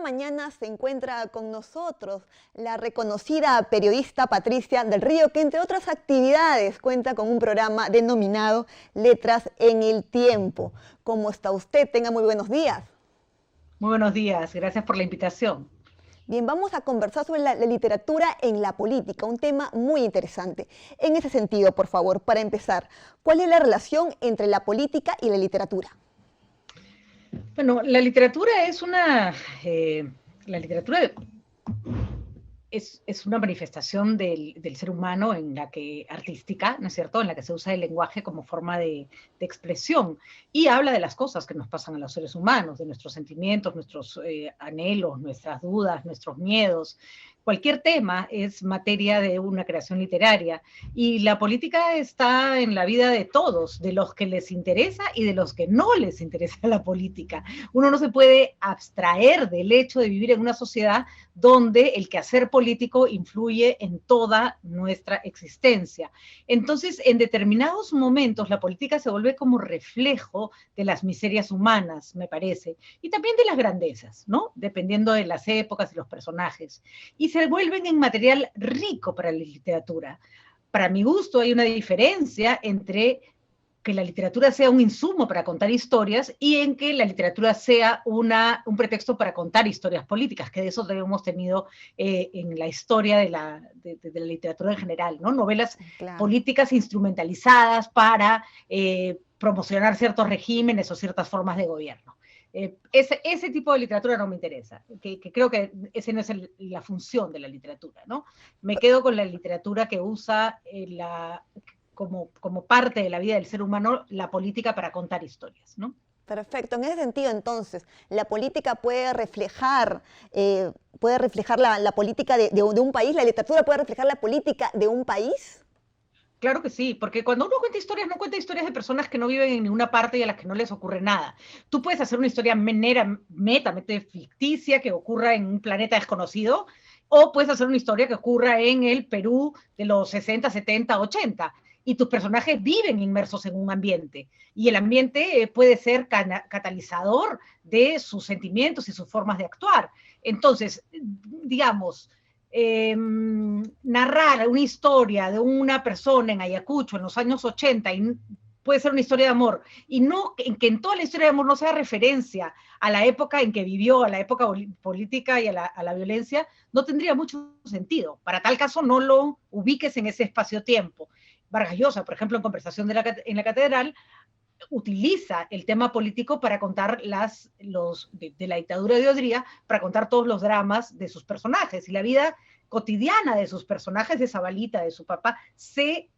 mañana se encuentra con nosotros la reconocida periodista Patricia del Río, que entre otras actividades cuenta con un programa denominado Letras en el Tiempo. ¿Cómo está usted? Tenga muy buenos días. Muy buenos días, gracias por la invitación. Bien, vamos a conversar sobre la literatura en la política, un tema muy interesante. En ese sentido, por favor, para empezar, ¿cuál es la relación entre la política y la literatura? Bueno, la literatura es la literatura es una manifestación del ser humano en la que, artística, ¿no es cierto?, en la que se usa el lenguaje como forma de expresión y habla de las cosas que nos pasan a los seres humanos, de nuestros sentimientos, nuestros anhelos, nuestras dudas, nuestros miedos. Cualquier tema es materia de una creación literaria y la política está en la vida de todos, de los que les interesa y de los que no les interesa la política. Uno no se puede abstraer del hecho de vivir en una sociedad donde el quehacer político influye en toda nuestra existencia. Entonces, en determinados momentos, la política se vuelve como reflejo de las miserias humanas, me parece, y también de las grandezas, ¿no? Dependiendo de las épocas y los personajes. Y se vuelven en material rico para la literatura. Para mi gusto, hay una diferencia entre que la literatura sea un insumo para contar historias y en que la literatura sea un pretexto para contar historias políticas, que de eso hemos tenido en la historia de la literatura en general, ¿no? Novelas Claro. políticas instrumentalizadas para promocionar ciertos regímenes o ciertas formas de gobierno. Ese tipo de literatura no me interesa, que creo que esa no es la función de la literatura, ¿no? Me quedo con la literatura que usa como parte de la vida del ser humano la política para contar historias, ¿no? Perfecto. En ese sentido, entonces, la política puede reflejar la política de un país, la literatura puede reflejar la política de un país. Claro que sí, porque cuando uno cuenta historias, no cuenta historias de personas que no viven en ninguna parte y a las que no les ocurre nada. Tú puedes hacer una historia netamente ficticia que ocurra en un planeta desconocido, o puedes hacer una historia que ocurra en el Perú de los 60, 70, 80, y tus personajes viven inmersos en un ambiente, y el ambiente puede ser catalizador de sus sentimientos y sus formas de actuar. Entonces, digamos, narrar una historia de una persona en Ayacucho en los años 80 y puede ser una historia de amor, y no que en toda la historia de amor no sea referencia a la época en que vivió, a la época política y a la violencia, no tendría mucho sentido. Para tal caso, no lo ubiques en ese espacio-tiempo. Vargas Llosa, por ejemplo, en Conversación en la Catedral, utiliza el tema político para contar de la dictadura de Odría, para contar todos los dramas de sus personajes y la vida cotidiana de sus personajes, de Zabalita, de su papá, se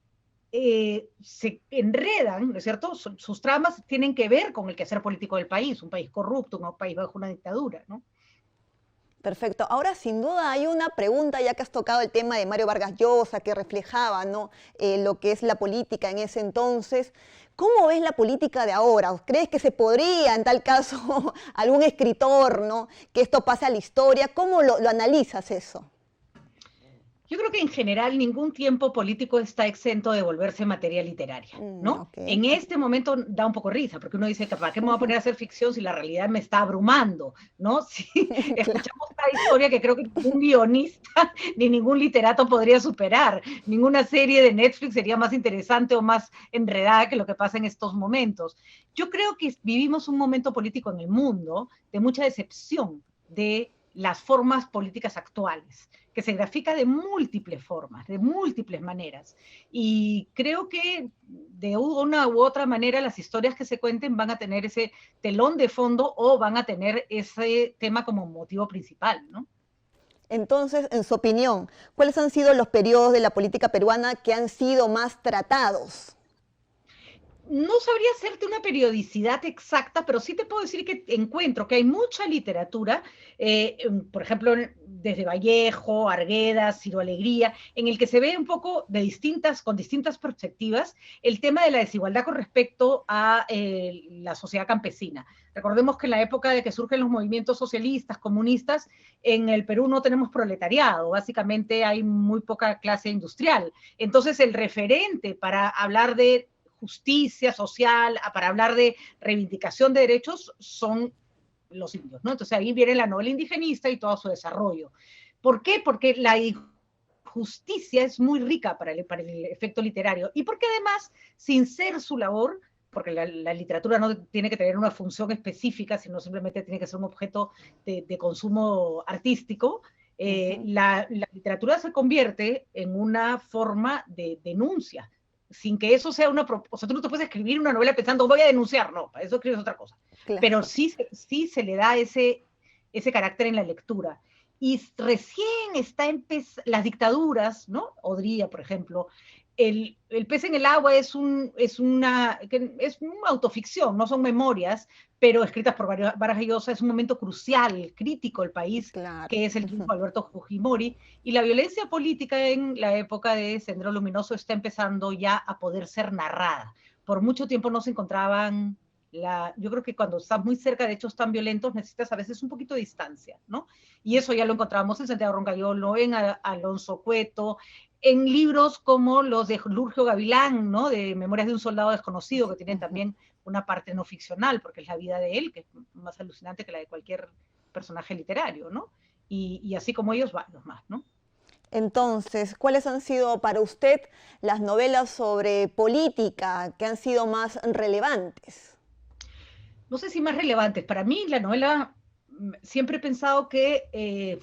enredan, ¿no es cierto? Sus tramas tienen que ver con el quehacer político del país, un país corrupto, un país bajo una dictadura, ¿no? Perfecto. Ahora, sin duda, hay una pregunta, ya que has tocado el tema de Mario Vargas Llosa, que reflejaba, ¿no? Lo que es la política en ese entonces. ¿Cómo ves la política de ahora? ¿Crees que se podría, en tal caso, algún escritor, ¿no? Que esto pase a la historia? ¿Cómo lo analizas eso? Yo creo que en general ningún tiempo político está exento de volverse materia literaria, ¿no? Ok. En este momento da un poco risa, porque uno dice, ¿para qué me voy a poner a hacer ficción si la realidad me está abrumando? ¿No? Si Claro. escuchamos esta historia que creo que ningún guionista ni ningún literato podría superar. Ninguna serie de Netflix sería más interesante o más enredada que lo que pasa en estos momentos. Yo creo que vivimos un momento político en el mundo de mucha decepción de las formas políticas actuales, que se grafica de múltiples formas, de múltiples maneras. Y creo que de una u otra manera las historias que se cuenten van a tener ese telón de fondo o van a tener ese tema como motivo principal, ¿no? Entonces, en su opinión, ¿cuáles han sido los periodos de la política peruana que han sido más tratados? No sabría hacerte una periodicidad exacta, pero sí te puedo decir que encuentro que hay mucha literatura, por ejemplo, desde Vallejo, Arguedas, Ciro Alegría, en el que se ve un poco con distintas perspectivas, el tema de la desigualdad con respecto a la sociedad campesina. Recordemos que en la época de que surgen los movimientos socialistas, comunistas, en el Perú no tenemos proletariado, básicamente hay muy poca clase industrial. Entonces, el referente para hablar de justicia social, para hablar de reivindicación de derechos, son los indios, ¿no? Entonces ahí viene la novela indigenista y todo su desarrollo. ¿Por qué? Porque la justicia es muy rica para el efecto literario y porque además, sin ser su labor, porque la literatura no tiene que tener una función específica, sino simplemente tiene que ser un objeto de consumo artístico, la literatura se convierte en una forma de denuncia, sin que eso sea una... O sea, tú no te puedes escribir una novela pensando, voy a denunciar, no, para eso escribes otra cosa. Claro. Pero sí se le da ese carácter en la lectura. Y recién está las dictaduras, ¿no? Odría, por ejemplo, el pez en el agua es una autoficción, no son memorias, pero escritas por Vargas Llosa, es un momento crucial, crítico el país, claro, que es el triunfo de Alberto Fujimori, y la violencia política en la época de Sendero Luminoso está empezando ya a poder ser narrada. Por mucho tiempo no se encontraban... yo creo que cuando estás muy cerca de hechos tan violentos necesitas a veces un poquito de distancia, ¿no? Y eso ya lo encontramos en Santiago Roncayolo, en Alonso Cueto, en libros como los de Lurgio Gavilán, ¿no? De Memorias de un soldado desconocido, que tienen también una parte no ficcional, porque es la vida de él, que es más alucinante que la de cualquier personaje literario, ¿no? Y así como ellos, varios más, ¿no? Entonces, ¿cuáles han sido para usted las novelas sobre política que han sido más relevantes? No sé si más relevantes. Para mí, la novela, siempre he pensado que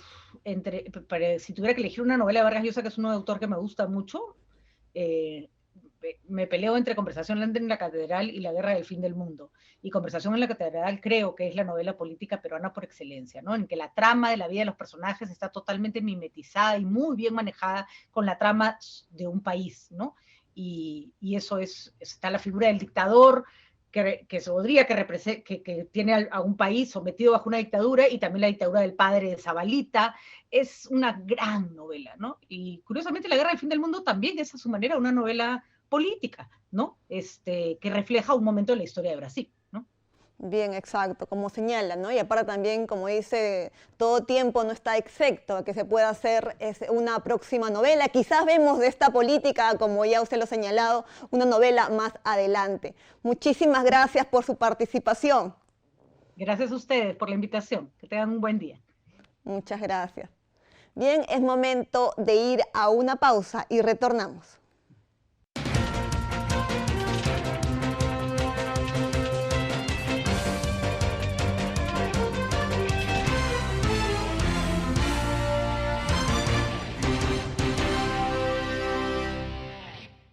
si tuviera que elegir una novela de Vargas Llosa, que es un autor que me gusta mucho, eh, me peleo entre Conversación en la Catedral y La Guerra del Fin del Mundo. Y Conversación en la Catedral creo que es la novela política peruana por excelencia, ¿no? En que la trama de la vida de los personajes está totalmente mimetizada y muy bien manejada con la trama de un país, ¿no? Y eso está la figura del dictador, que se podría que tiene a un país sometido bajo una dictadura, y también la dictadura del padre de Zabalita. Es una gran novela, ¿no? Y curiosamente La Guerra del Fin del Mundo también es a su manera una novela política, ¿no? Que refleja un momento de la historia de Brasil, ¿no? Bien, exacto, como señala, ¿no? Y aparte también, como dice, todo tiempo no está excepto a que se pueda hacer una próxima novela. Quizás vemos de esta política, como ya usted lo ha señalado, una novela más adelante. Muchísimas gracias por su participación. Gracias a ustedes por la invitación. Que tengan un buen día. Muchas gracias. Bien, es momento de ir a una pausa y retornamos.